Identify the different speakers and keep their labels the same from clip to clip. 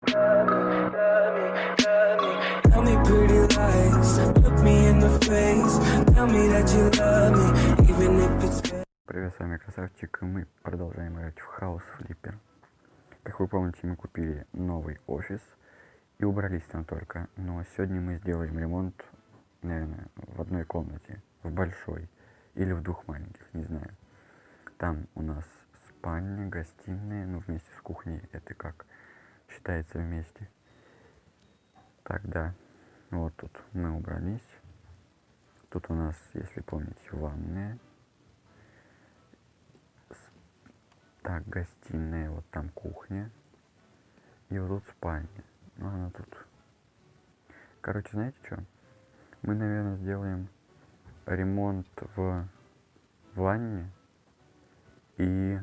Speaker 1: Tell me pretty lies, look me in the face. Tell me that you love me, even if it's fake.
Speaker 2: Привет, с вами Красавчик, и мы продолжаем играть в House Flipper. Как вы помните, мы купили новый офис и убрались там только. Но сегодня мы сделаем ремонт, наверное, в одной комнате, в большой или в двух маленьких, не знаю. Там у нас спальня, гостиная, ну вместе с кухней, это как считается вместе. Тогда вот тут мы убрались. Тут у нас, если помните, ванная. Так, гостиная, вот там кухня. И вот тут спальня. Ну, она тут. Короче, знаете что? Мы, наверное, сделаем ремонт в ванне. И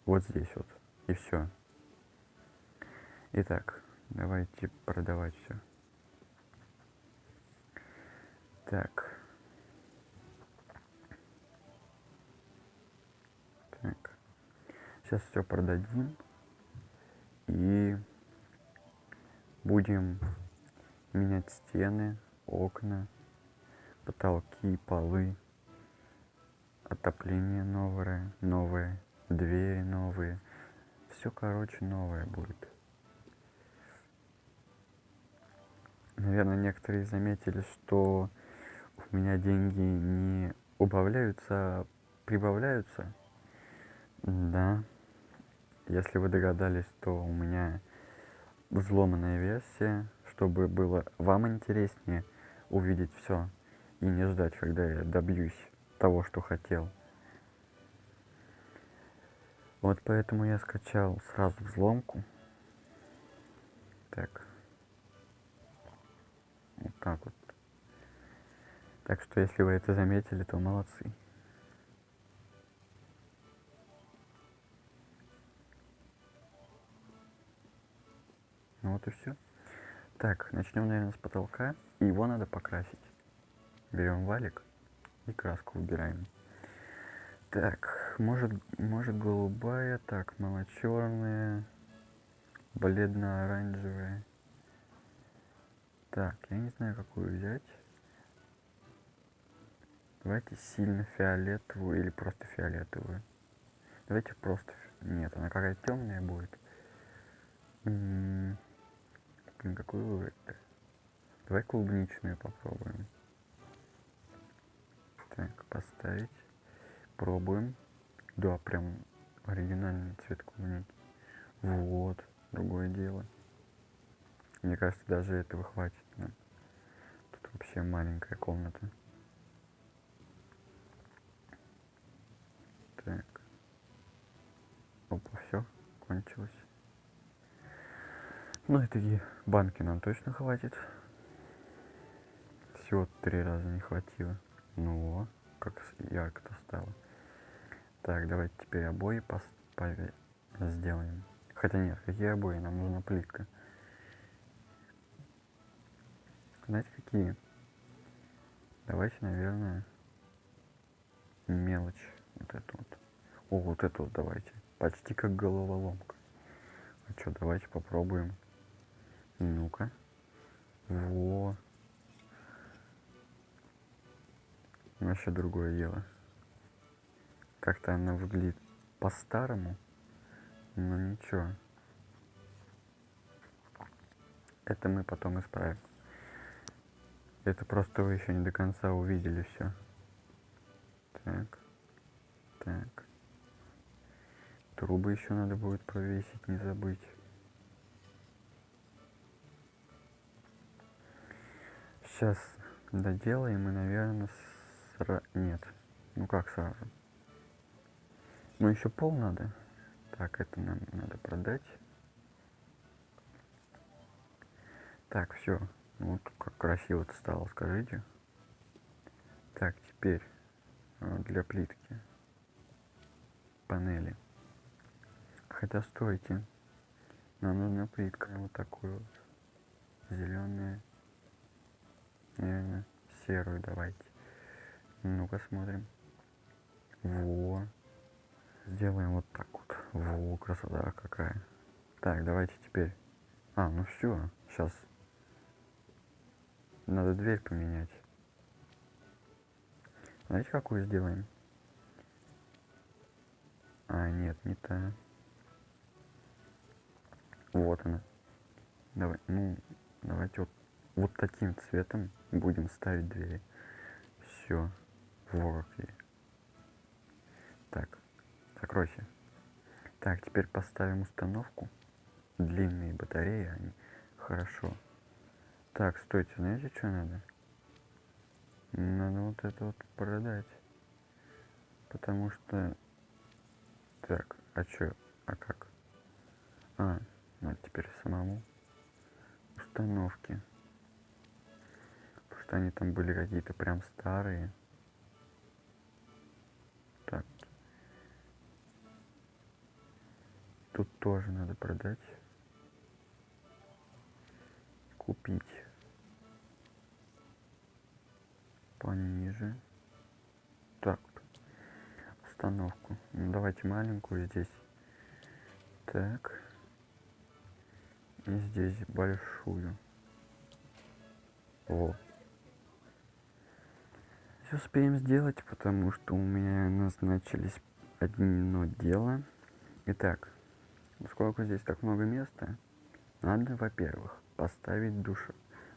Speaker 2: вот здесь вот. И все. Итак, давайте продавать все. Так. Так. Сейчас все продадим. И будем менять стены, окна, потолки, полы, отопление новое, двери новые. Все, короче, новое будет. Наверное, некоторые заметили, что у меня деньги не убавляются, а прибавляются. Да. Если вы догадались, то у меня взломанная версия, чтобы было вам интереснее увидеть все и не ждать, когда я добьюсь того, что хотел. Вот поэтому я скачал сразу взломку. Так. Вот так вот. Так что, если вы это заметили, то молодцы. Ну вот и все. Так, начнем, наверное, с потолка. И его надо покрасить. Берем валик и краску убираем. Так, может голубая, так, малочерная, бледно-оранжевая. Так, я не знаю, какую взять. Давайте сильно фиолетовую или просто фиолетовую. Давайте просто... Нет, она какая-то темная будет. Блин, какую выбрать-то? Давай клубничную попробуем. Так, поставить. Пробуем. Да, прям оригинальный цвет клубники. Вот, другое дело. Мне кажется, даже этого хватит. Да? Тут вообще маленькая комната. Так. Опа, все, кончилось. Ну, этой банки нам точно хватит. Всего 3 раза не хватило. Ну, как ярко-то стало. Так, давайте теперь обои сделаем. Хотя нет, какие обои? Нам нужна плитка. Знаете, какие? Давайте, наверное, мелочь. Вот эту вот. О, вот эту вот давайте. Почти как головоломка. А что, давайте попробуем. Ну-ка. Во. Вообще другое дело. Как-то она выглядит по-старому. Но ничего. Это мы потом исправим. Это просто вы еще не до конца увидели все. Так. Так. Трубы еще надо будет провесить, не забыть. Сейчас доделаем и, наверное, нет. Ну как сразу? Ну еще пол надо. Так, это нам надо продать. Так, все. Вот как красиво-то стало, скажите. Так, теперь для плитки. Панели. Хотя стойте. Нам нужна плитка. Вот такую вот. Зеленая. Наверное, серую давайте. Ну-ка смотрим. Во. Сделаем вот так вот. Во, красота какая. Так, давайте теперь. Ну все, сейчас надо дверь поменять. Знаете, какую сделаем? Нет, не та. Вот она. Давайте вот таким цветом будем ставить двери. Все. Вот. Так, закройся. Так, теперь поставим установку. Длинные батареи, они хорошо. Так, стойте, знаете, что надо? Надо вот это вот продать. Потому что... Так, как? Надо теперь самому установки. Потому что они там были какие-то прям старые. Так. Тут тоже надо продать. Купить. Пониже. Так. Установку. Давайте маленькую здесь. Так. И здесь большую. Во. Все успеем сделать, потому что у меня назначились одно дело. Итак, поскольку здесь так много места, надо, во-первых, поставить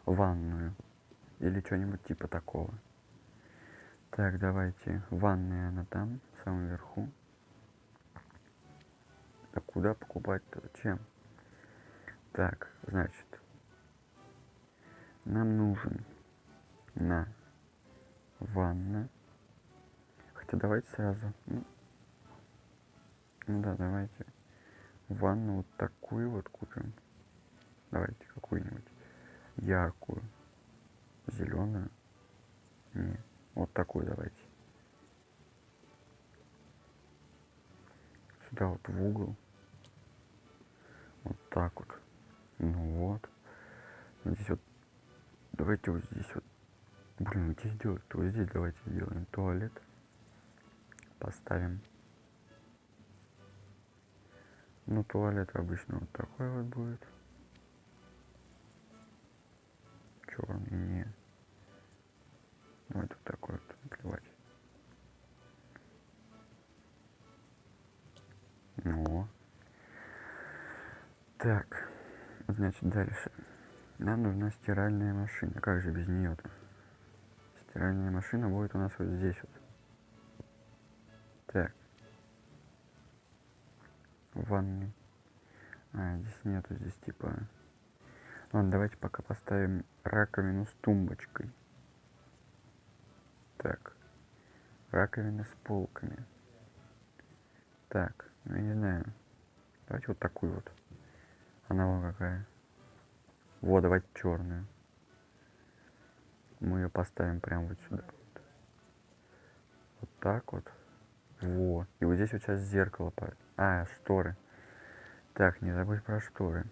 Speaker 2: ванную. Или что-нибудь типа такого. Так, давайте. Ванная она там, в самом верху. А куда покупать-то? Зачем? Так, значит, нам нужен ванна. Хотя давайте сразу. Да, давайте ванну вот такую вот купим. Давайте какую-нибудь яркую, зеленую. Не, вот такую давайте. Сюда вот в угол. Вот так вот. Вот. Здесь вот. Давайте вот здесь вот. Блин, где сделать? Вот здесь давайте сделаем туалет. Поставим. Туалет обычно вот такой вот будет. Черный, не. Давайте вот такой вот, плевать. Так, значит, дальше. Нам нужна стиральная машина. Как же без нее-то? Стиральная машина будет у нас вот здесь вот. Так. В ванной. Здесь нету, здесь типа... Ладно, давайте пока поставим раковину с тумбочкой. Так. Раковина с полками. Так, я не знаю. Давайте вот такую вот. Она вон какая. Вот, давайте черную. Мы ее поставим прямо вот сюда. Вот так вот. Вот. И вот здесь вот сейчас зеркало. Шторы. Так, не забудь про шторы.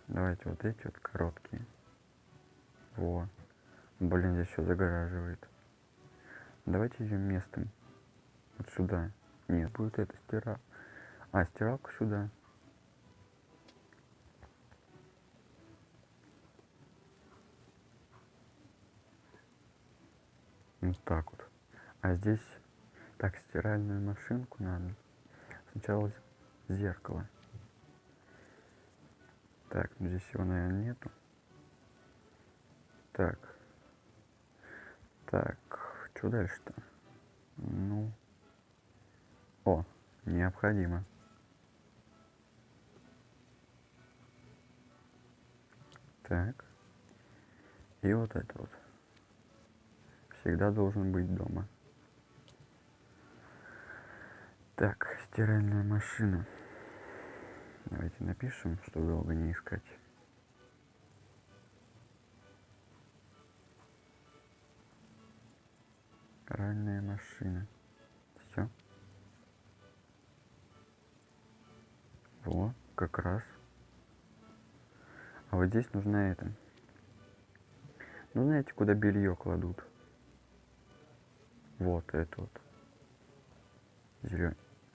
Speaker 2: Давайте вот эти вот короткие. Во. Блин, здесь все загораживает. Давайте ее местом. Вот сюда. Нет, будет это стиралка. Стиралку сюда. Вот так вот. Здесь... Так, стиральную машинку надо. Сначала зеркало. Так, здесь его, наверное, нету. Так, что дальше-то? Необходимо. Так. И вот это вот. Всегда должен быть дома. Так, стиральная машина. Давайте напишем, чтобы долго не искать. Стиральная машина. Все. Во, как раз. А вот здесь нужна это. Знаете, куда белье кладут? Вот это вот.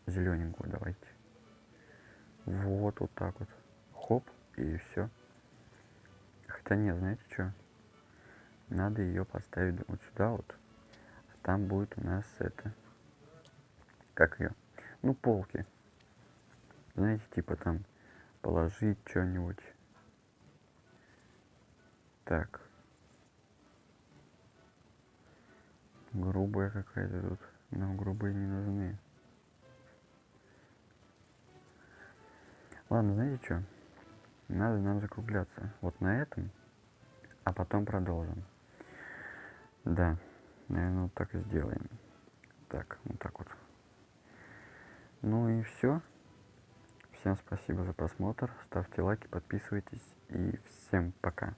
Speaker 2: Зелененькую давайте. Вот так вот. хоп, и все. Хотя нет, знаете что? Надо ее поставить вот сюда вот. Там будет у нас это... Как ее? Ну, полки. Знаете, типа там положить что-нибудь. Так. Грубая какая-то тут. Нам грубые не нужны. Ладно, знаете что? Надо нам закругляться. Вот на этом. А потом продолжим. Да. Наверное, вот так и сделаем. Так, вот так вот. Ну и все. Всем спасибо за просмотр. Ставьте лайки, подписывайтесь. И всем пока.